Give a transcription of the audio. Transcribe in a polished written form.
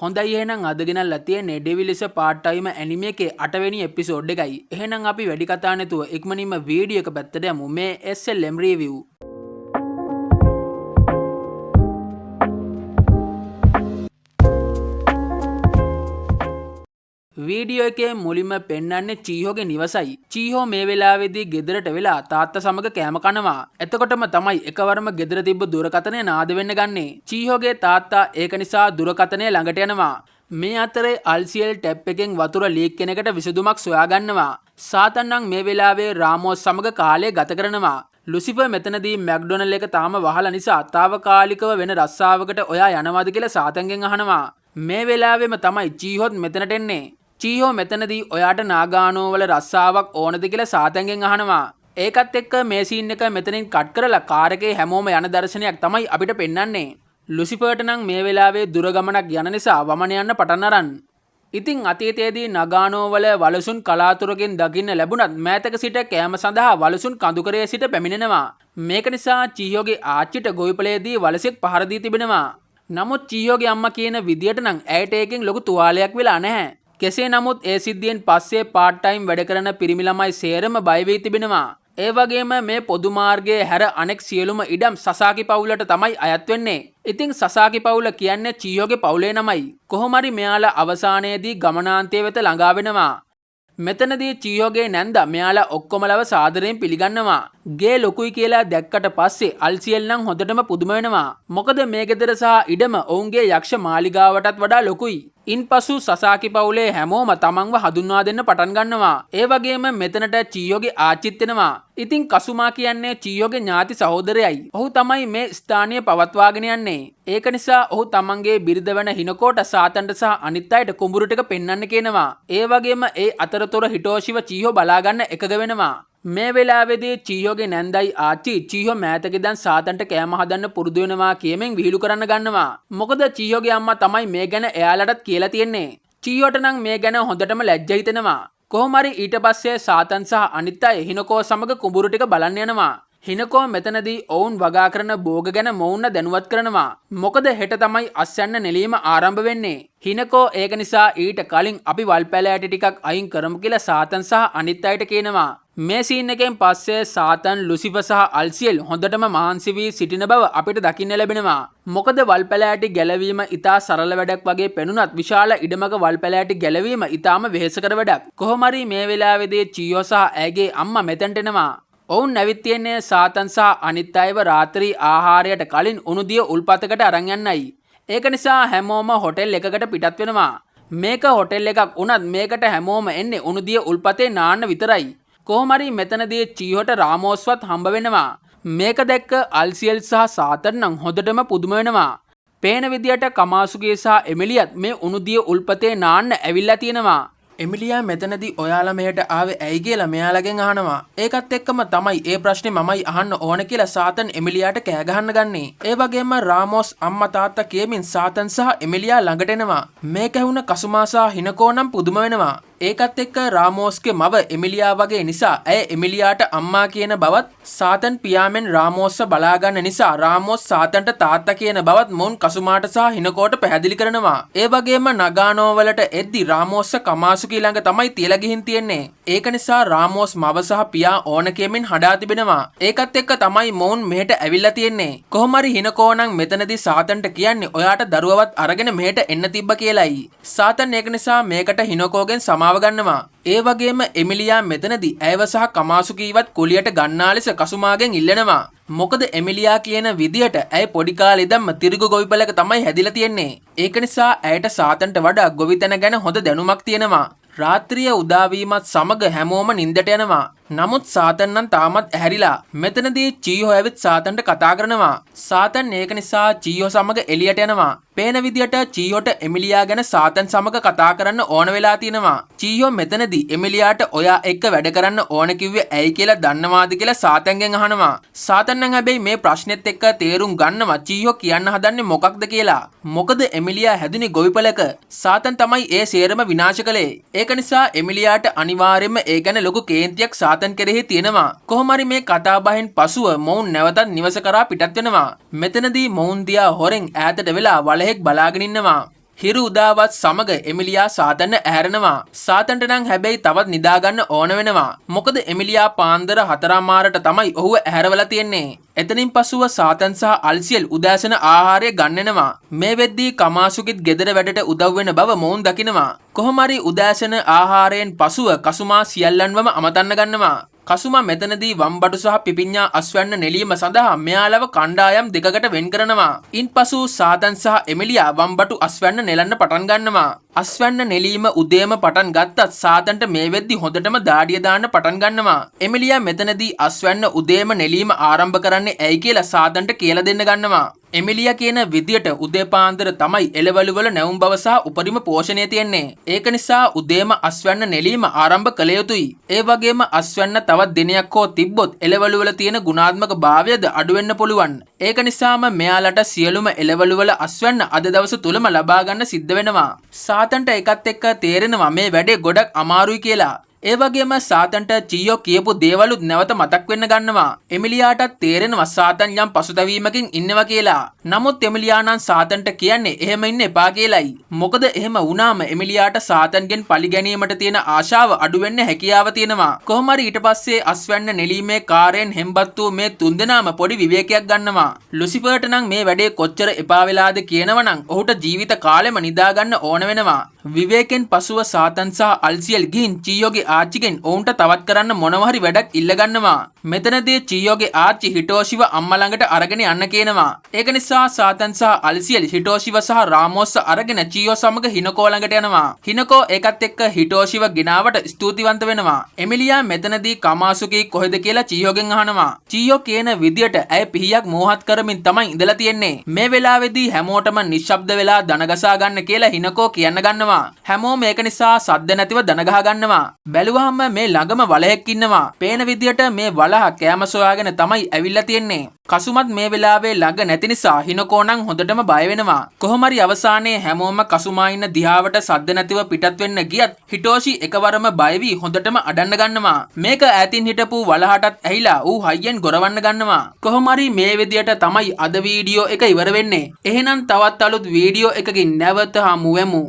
හොඳයි එහෙනම් අද ගෙනල්ලා තියෙන්නේ ඩෙවිලිස පාර්ට් ටයිම ඇනිමේ එකේ 8 වෙනි එපිසෝඩ් එකයි. එහෙනම් අපි වැඩි කතා නැතුව ඉක්මනින්ම වීඩියෝ එක පැත්තට යමු. මේ SLM review. වීඩියෝ එකේ මුලින්ම පෙන්වන්නේ චීහෝගේ නිවසයි. චීහෝ මේ වෙලාවේදී ගෙදරට වෙලා තාත්තා සමග කෑම කනවා. එතකොටම තමයි එකවරම ගෙදර තිබ්බ දුරකථනය නාද වෙන්න ගන්නේ. චීහෝගේ තාත්තා ඒක නිසා දුරකථනය ළඟට යනවා. මේ අතරේ අල්සියල් ටැප් එකෙන් වතුර ලීක් කෙනකට විසඳුමක් සොයා ගන්නවා. සාතන් නම් මේ වෙලාවේ රාමෝස් සමග කාලය ගත කරනවා. ලුසිෆර් මෙතනදී මැක්ඩොනල්ඩ් එක තාම වහලා නිසා තාවකාලිකව වෙන රස්සාවකට ඔයා යනවාද කියලා සාතන්ගෙන් අහනවා. මේ වෙලාවෙම තමයි චීහෝත් මෙතනට එන්නේ. චීහෝ මෙතනදී ඔයාට නාගානෝ වල රස්සාවක් ඕනද කියලා සාතන්ගෙන් අහනවා. ඒකත් එක්ක මේ සීන් එක මෙතනින් කට් කරලා කාර් එකේ හැමෝම යන දර්ශනයක් තමයි අපිට පෙන්වන්නේ. ලුසිෆර්ට නම් මේ වෙලාවේ දුර ගමනක් යන නිසා වමන යන්න පටන් අරන්. ඉතින් අතීතයේදී නගානෝ වල වලසුන් කලාතුරකින් දකින්න ලැබුණත් මෑතක සිට කෑම සඳහා වලසුන් කඳුකරයේ සිට පැමිණෙනවා. මේක නිසා චීහෝගේ ආච්චිට ගොවිපලයේදී වලසෙක් පහර දී තිබෙනවා. නමුත් චීහෝගේ අම්මා කියන විදියට නම් ඇයට ඒකෙන් ලොකු තුවාලයක් වෙලා නැහැ. කෙසේ නමුත් ඒ සිද්ධියෙන් පස්සේ පාර්ට් ටයිම් වැඩ කරන පිරිමි ළමයි සේරම බය වී තිබෙනවා. ඒ වගේම මේ පොදු මාර්ගයේ හැර අනෙක් සියලුම ඉඩම් සසාකි පවුලට තමයි අයත් වෙන්නේ. ඉතින් සසාකි පවුල කියන්නේ චීහෝගේ පවුලේ නමයි. කොහොම හරි මෙයාලා අවසානයේදී ගමනාන්තය වෙත ළඟා වෙනවා. මෙතනදී චීහෝගේ නැන්දා මෙයාලා ඔක්කොමලව සාදරයෙන් පිළිගන්නවා. ගේ ලොකුයි කියලා දැක්කට පස්සේ අල්සියල් නම් හොඳටම පුදුම වෙනවා. මොකද මේ ගෙදර සහ ඉඩම ඔවුන්ගේ යක්ෂ මාලිගාවටත් වඩා ලොකුයි. ඉන්පසු සසාකි පවුලේ හැමෝම තමන්ව හඳුන්වා දෙන්න පටන් ගන්නවා. ඒ වගේම මෙතනට චීහෝගේ ආච්චිත් එනවා. ඉතින් කසුමා කියන්නේ චීහෝගේ ඥාති සහෝදරයයි. ඔහු තමයි මේ ස්ථානීය පවත්වාගෙන යන්නේ. ඒක නිසා ඔහු තමන්ගේ බිරිඳ වෙන හිනකෝට සාතන්ට සහ අනිත් අයට කුඹුරු ටික පෙන්වන්න කියනවා. ඒ වගේම ඒ අතරතුර හිටෝෂිව චීහෝ බලාගන්න එකග වෙනවා. මේ වෙලාවේදී චීහෝගේ නැන්දයි ආච්චි චීහෝ මෑතක ඉඳන් සාතන්ට කෑම හදන්න පුරුදු වෙනවා කියමින් විහිළු කරන්න ගන්නවා. මොකද චීහෝගේ අම්මා තමයි මේ ගැන එයාලටත් කියලා තියෙන්නේ. චීහෝට නම් මේ ගැන හොඳටම ලැජ්ජා හිතෙනවා. කොහොම හරි ඊට පස්සේ සාතන් සහ අනිත් අය හිනකෝ සමග කුඹුරු ටික බලන්න යනවා. හිනකෝ මෙතනදී ඔවුන් වගා කරන භෝග ගැන මොවුන්ව දැනුවත් කරනවා. මොකද හෙට තමයි අස්යන්න නෙලීම ආරම්භ වෙන්නේ. හිනකෝ ඒක නිසා ඊට කලින් අපි වල් පැලෑටි ටිකක් අයින් කරමු කියලා සාතන් සහ අනිත් අයට කියනවා. මේ සීන් එකෙන් පස්සේ සාතන් ලුසිෆර් සහ අල්සියල් හොඳටම මහන්සි වී සිටින බව අපිට දකින්න ලැබෙනවා. මොකද වල් පැලෑටි ගැලවීම ඉතා සරල වැඩක් වගේ පෙනුනත් විශාල ඉඩමක වල් පැලෑටි ගැලවීම ඉතාම වෙහෙසකර වැඩක්. කොහොම හරි මේ වෙලාවේදී චීහෝ සහ ඇගේ අම්මා මෙතනට එනවා. ඔවුන් නැවිත් තියෙන්නේ සාතන් සහ අනිත් අයව රාත්‍රී ආහාරයට කලින් උණුදිය උල්පතකට අරන් යන්නයි. ඒක නිසා හැමෝම හොටෙල් එකකට පිටත් වෙනවා. මේක හොටෙල් එකක් වුණත් මේකට හැමෝම එන්නේ උණුදිය උල්පතේ නාන්න විතරයි. කොහොම හරි මෙතනදී චීහෝට රාමෝස්වත් හම්බ වෙනවා. මේක දැක්ක අල්සියල් සහ සාතන් නම් හොඳටම පුදුම වෙනවා. පේන විදියට කමාසුගේ සහ එමිලියත් මේ උණුදිය උල්පතේ නාන්න ඇවිල්ලා තියෙනවා. එමිලියා මෙතනදී ඔයාලා මෙහෙට ආවේ ඇයි කියලා මෙයාලගෙන් අහනවා. ඒකත් එක්කම තමයි ඒ ප්‍රශ්නේ මමයි අහන්න ඕන කියලා සාතන් එමිලියාට කෑ ගහන්න ගන්නේ. ඒ වගේම රාමෝස් අම්මා තාත්තා කියමින් සාතන් සහ එමිලියා ළඟට එනවා. මේක ඇහුණ කසුමා සහ හිනකෝ නම් පුදුම වෙනවා. ඒකත් එක්ක රාමෝස්ගේ මව එමිලියා වගේ නිසා ඇය එමිලියාට අම්මා කියන බවත් සාතන් පියාමෙන් රාමෝස්ව බලාගන්න නිසා රාමෝස් සාතන්ට තාත්තා කියන බවත් මොවුන් කසුමාට සහ හිනකෝට පැහැදිලි කරනවා. ඒ වගේම නගානෝ වලට එද්දි රාමෝස්ව කමාසුකී ළඟ තමයි තියලා ගිහින් තියෙන්නේ. ඒක නිසා රාමෝස් මව සහ පියා ඕන කියමින් හඬා තිබෙනවා. ඒකත් එක්ක තමයි මොවුන් මෙහෙට ඇවිල්ලා තියෙන්නේ. කොහොම හරි හිනකෝ නම් මෙතනදී සාතන්ට කියන්නේ ඔයාට දරුවවත් අරගෙන මෙහෙට එන්න තිබ්බ කියලායි. සාතන් ඒක නිසා මේකට හිනකෝගෙන් ගන්නවා. ඒ වගේම එමිලියා මෙතනදී ඇයව සහ කමාසුකීවත් කුලියට ගන්නා ලෙස කසුමාගෙන් ඉල්ලනවා. මොකද එමිලියා කියන විදියට ඇය පොඩි කාලේ ඉඳන්ම තිරිගු ගොවිපලක තමයි හැදිලා තියෙන්නේ. ඒක නිසා ඇයට සාතන්ට වඩා ගොවිතැන ගැන හොඳ දැනුමක් තියෙනවා. රාත්‍රිය උදාවීමත් සමග හැමෝම නිින්දට යනවා. නමුත් සාතන් නම් තාමත් ඇහැරිලා. මෙතනදී චීහෝ ඇවිත් සාතන්ට කතා කරනවා. සාතන් ඒක නිසා චීහෝ සමග එළියට යනවා. පේන විදියට චීහෝට එමිලියා ගැන සාතන් සමග කතා කරන්න ඕන වෙලා තියෙනවා. චීහෝ මෙතනදී එමිලියාට ඔයා එක්ක වැඩ කරන්න ඕන කිව්වේ ඇයි කියලා දන්නවාද කියලා සාතන්ගෙන් අහනවා. සාතන් නම් හැබැයි මේ ප්‍රශ්නෙත් එක්ක තේරුම් ගන්නවා චීහෝ කියන්න හදන්නේ මොකක්ද කියලා. මොකද එමිලියා හැදුනේ ගොවිපලක. සාතන් තමයි ඒ සේරම විනාශ කළේ. ඒක නිසා එමිලියාට අනිවාර්යයෙන්ම ඒ ගැන ලොකු කේන්තියක් සාතන් කෙරෙහි තියෙනවා. කොහොම හරි මේ කතාබහෙන් පසුව මොවුන් නැවතත් නිවස කරා පිටත් වෙනවා. මෙතනදී මොවුන් දිහා හොරෙන් ඈතට වෙලා වලහෙක් බලාගෙන ඉන්නවා. හිරු උදාවත් සමග එමිලියා සාතන්න ඇහැරෙනවා. සාතන්ට නම් හැබැයි තවත් නිදාගන්න ඕන වෙනවා. මොකද එමිලියා පාන්දර 4:00ට තමයි ඔහුව ඇහැරවලා තියෙන්නේ. එතනින් පසුව සාතන් සහ අල්සියල් උදෑසන ආහාරය ගන්නෙනවා. මේ වෙද්දී කමාසුකිත් ගෙදර වැඩට උදව් වෙන බව මොවුන් දකිනවා. කොහොම හරි උදෑසන ආහාරයෙන් පසුව කසුමා සියල්ලන්වම අමතන්න ගන්නවා. කසුමා මෙතනදී වම්බටු සහ පිපිඤ්ඤා අස්වැන්න නෙලීම සඳහා මෙයාලව කණ්ඩායම් දෙකකට වෙන් කරනවා. ඉන්පසු සාතන් සහ එමිලියා වම්බටු අස්වැන්න නෙලන්න පටන් ගන්නවා. අස්වැන්න නෙලීම උදේම පටන් ගත්තත් සාතන්ට මේ වෙද්දි හොඳටම දාඩිය දාන්න පටන් ගන්නවා. එමිලියා මෙතනදී අස්වැන්න උදේම නෙලීම ආරම්භ කරන්නේ ඇයි කියලා සාතන්ට කියලා දෙන්න ගන්නවා. එමිලියා කියන විදියට උදේ පාන්දර තමයි එළවලු වල නැවුම් බව සහ උපරිම පෝෂණය තියෙන්නේ. ඒක නිසා උදේම අස්වැන්න නෙලීම ආරම්භ කළ යුතුයි. ඒ වගේම අස්වැන්න තවත් දිනයක් හෝ තිබ්බොත් එළවලු වල තියෙන ගුණාත්මක භාවයද අඩු වෙන්න පුළුවන්. ඒක නිසාම මෙයාලට සියලුම එළවලු වල අස්වැන්න අද දවස තුලම ලබා ගන්න සිද්ධ වෙනවා. සාතන්ට ඒකත් එක්ක තේරෙනවා මේ වැඩේ ගොඩක් අමාරුයි කියලා. ඒ වගේම සාතන්ට චීයෝ කියපු දේවලුත් නැවත මතක් වෙන්න ගන්නවා. එමිලියාටත් තේරෙනවා සාතන් යම් පසුතැවීමකින් ඉන්නවා කියලා. නමුත් එමිලියා නම් සාතන්ට කියන්නේ එහෙම ඉන්න එපා කියලයි. මොකද එහෙම වුණාම එමිලියාට සාතන්ගෙන් පලි ගැනීමට තියෙන ආශාව අඩු වෙන්න හැකියාව තියෙනවා. කොහොම හරි ඊට පස්සේ අස්වැන්න නෙලීමේ කාර්යයෙන් හෙම්බත් වූ මේ තුන්දෙනාම පොඩි විවේකයක් ගන්නවා. ලුසිෆර්ට නම් මේ වැඩේ කොච්චර එපා වෙලාද කියනවනම් ඔහුට ජීවිත කාලෙම නිදා ගන්න ඕන වෙනවා. විවේකෙන් පසුව සාතන් සහ අල්සියල් ගිහින් චීයෝගේ ආච්චිගෙන් ඔවුන්ට තවත් කරන්න මොනවා හරි වැඩක් ඉල්ල ගන්නවා. මෙතනදී චීයෝගේ ආච්චි හිටෝෂිව අම්මා ළඟට අරගෙන යන්න කියනවා. ඒක නිසා සාතන් සහ අල්සියල් හිටෝෂිව සහ රාමෝස් අරගෙන චීයෝ සමග හිනකෝ ළඟට යනවා. හිනකෝ ඒකත් එක්ක හිටෝෂිව ගෙනාවට ස්තුතිවන්ත වෙනවා. එමිලියා මෙතනදී කමාසුකි කොහෙද කියලා චීයෝගෙන් අහනවා. චීයෝ කියන විදියට ඇය පිහියක් මෝහත් කරමින් තමයි ඉඳලා තියෙන්නේ. මේ වෙලාවේදී හැමෝටම නිශ්ශබ්ද වෙලා දනගසා ගන්න කියලා හිනකෝ කියන්න ගන්නවා. හැමෝම ඒක නිසා සද්ද නැතිව දන ගහ ගන්නවා. බැලුවහම මේ ළඟම වලහෙක් ඉන්නවා. පේන විදියට මේ වලහ කෑම සොයාගෙන තමයි ඇවිල්ලා තියෙන්නේ. කසුමත් මේ වෙලාවේ ළඟ නැති නිසා හිනකෝ නම් හොඳටම බය වෙනවා. කොහොම හරි අවසානයේ හැමෝම කසුමා ඉන්න දිහාවට සද්ද නැතිව පිටත් වෙන්න ගියත් හිටෝෂි එකවරම බය වී හොඳටම අඩන්න ගන්නවා. මේක ඈතින් හිටපු වලහටත් ඇහිලා ඌ හයියෙන් ගොරවන්න ගන්නවා. කොහොම හරි මේ විදියට තමයි අද වීඩියෝ එක ඉවර වෙන්නේ. එහෙනම් තවත් අලුත් වීඩියෝ එකකින් නැවත හමු වෙමු.